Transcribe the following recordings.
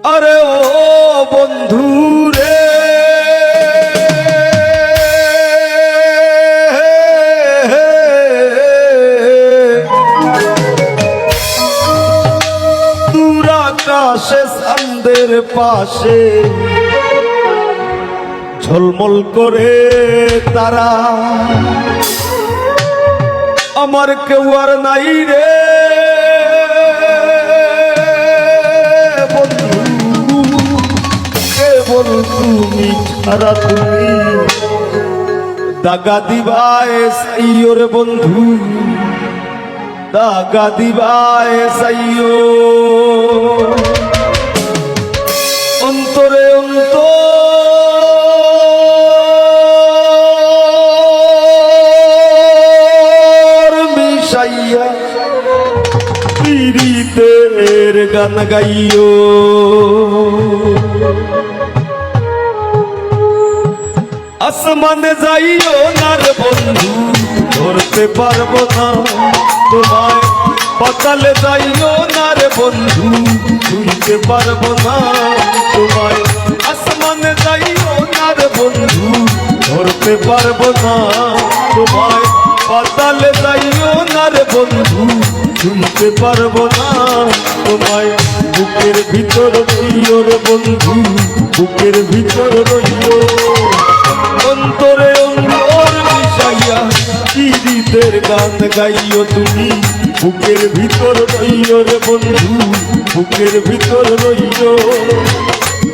আরে ও বন্ধু রে দূর আকাশে চাঁদের পাশে ঝলমল করে তারা আমার কেউ আর নাই রে কেবল তুমি ছাড়া তুমি দাগা দিবায় সাইও রে বন্ধু দাগা দিবায় সাইও অন্তরে অন্তর মিশাইয়া পীড়িতের গান গাইও আসমানে যাইও না রে বন্ধু ধরতে পারবো না তোমায় পাতালে যাইও না রে বন্ধু ধরতে পারবো না তোমায় আসমানে যাইও না রে বন্ধু ধরতে পারবো না তোমায় পাতালে যাইও না রে বন্ধু ধরতে পারবো না তোমায় বুকের ভিতর রইও রে বন্ধু বুকের ভিতর রইও অন্তরে অন্তর মিশাইয়া পীড়িতের গান গাইও তুমি বুকের ভিতর রইও রে বন্ধু বুকের ভিতর রইও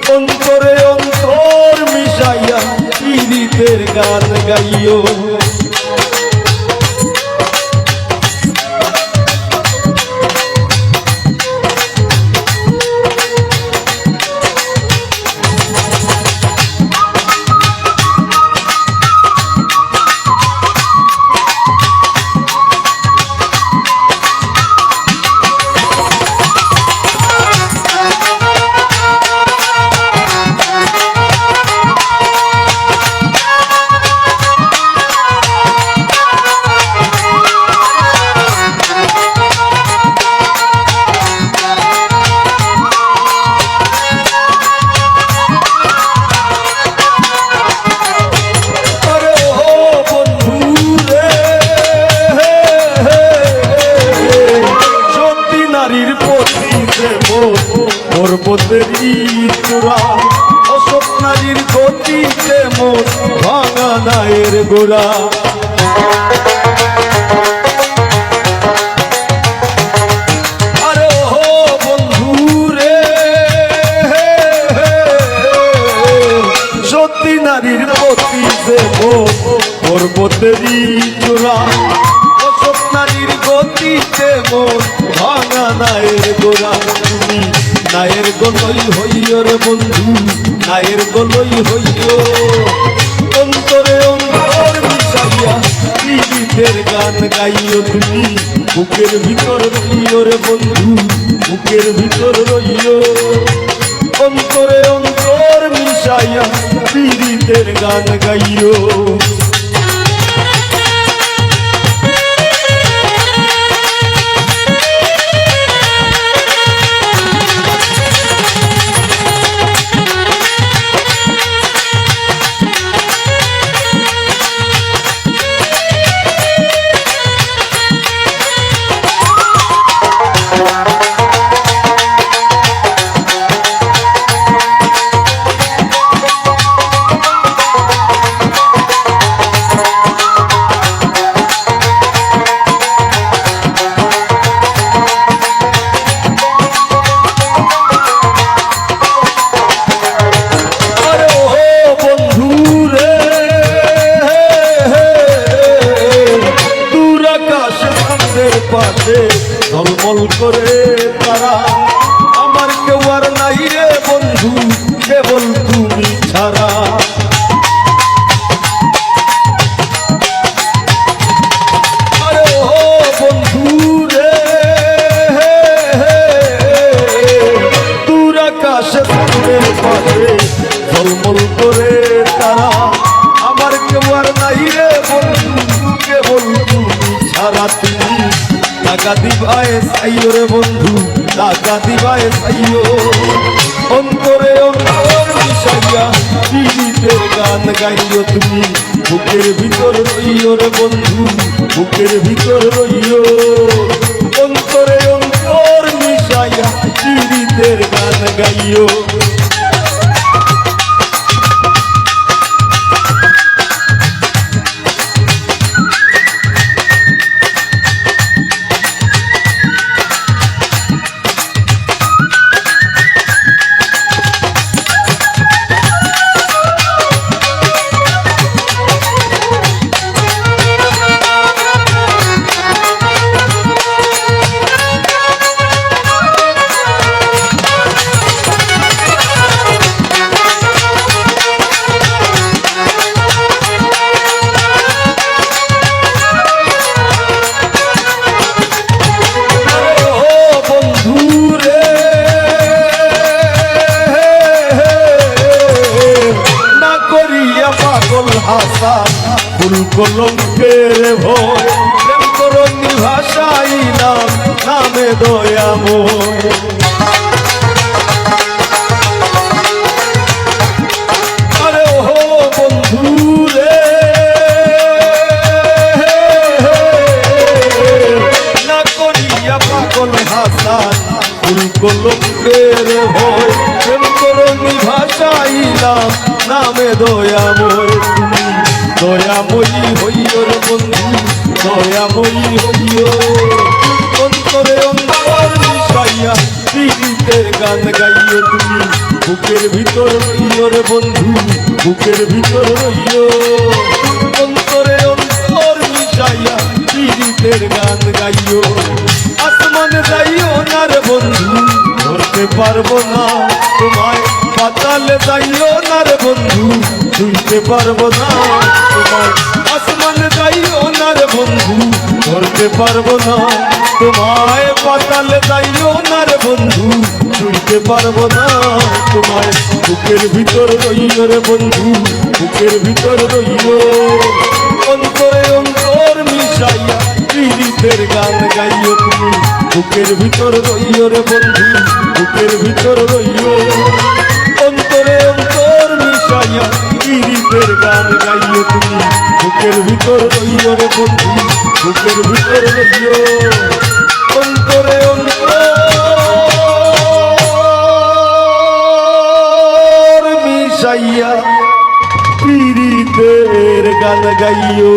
অন্তরে অন্তর মিশাইয়া পীড়িতের গান গাইও পর্বতের চূড়া অশোক নারীর গতিতে মোর ভাঙা নায়ের গোড়া আরে ও বন্ধু রে সতী নারীর গতিতে মোর পর্বতের চূড়া অশোক নারীর গতিতে মোর ভাঙা নায়ের গোড়া তুমি নায়ের গলই হইও রে বন্ধু নায়ের গলই হইও অন্তরে অন্তর মিশাইয়া পীড়িতের গান গাইও তুমি বুকের ভিতর রইও রে বন্ধু বুকের ভিতর রইও অন্তরে অন্তর মিশাইয়া পীড়িতের গান গাইও পাশে ঝলমল করে তারা আমার কেউ আর নাই রে বন্ধু কেবল তুমি ছাড়া আরে ও বন্ধু রে দূর আকাশে চাঁদের পাশে ঝলমল করে তারা আমার কেউ আর নাই রে বন্ধু কেবল তুমি ছাড়া তুমি টাকা দিবায় সাইও রে বন্ধু টাকা দিবায় সাইও মিশাইয়া পীড়িতের গান গাইও তুমি বুকের ভিতর রইও রে বন্ধু বুকের ভিতর রইও অন্তরে অন্তর মিশাইয়া পীড়িতের গান গাইও ফুল কলঙ্কের ভয় প্রেম করণী ভাষাই নাম নামে দয়াময় আরে ও বন্ধু রে না করিয়া পাগল হাসান ফুল কলঙ্কের ভয় প্রেম করণী ভাষাই নাম নামে দয়াময় দয়াময়ী হইও রে বন্ধু দয়াময়ী হইও অন্তরে অন্তর মিশাইয়া পীড়িতের গান গাইও তুমি বুকের ভিতর রইও রে বন্ধু বুকের ভিতর রইও অন্তরে অন্তর মিশাইয়া পীড়িতের গান গাইও আসমানে যাইও না রে বন্ধু ধরতে পারবো না তোমায় পাতালে যাইও না রে বন্ধু ছুঁইতে পারবো না তোমায় আসমানে যাইও না রে বন্ধু ধরতে পারবো না তোমায় পাতালে যাইও না রে বন্ধু ছুঁইতে পারবো না তোমায় বুকের ভিতর রইও রে বন্ধু বুকের ভিতর রইও অন্তরে অন্তর মিশাইয়া পীড়িতের গান গাইও তুমি বুকের ভিতর রইও রে বন্ধু বুকের ভিতর রইও অন্তরে অন্তর মিশাইয়া পীড়িতের গান গাইও তুমি বুকের ভিতর রইও রে বন্ধু বুকের ভিতর রইও অন্তরে অন্তর মিশাইয়া পীড়িতের গান গাইও।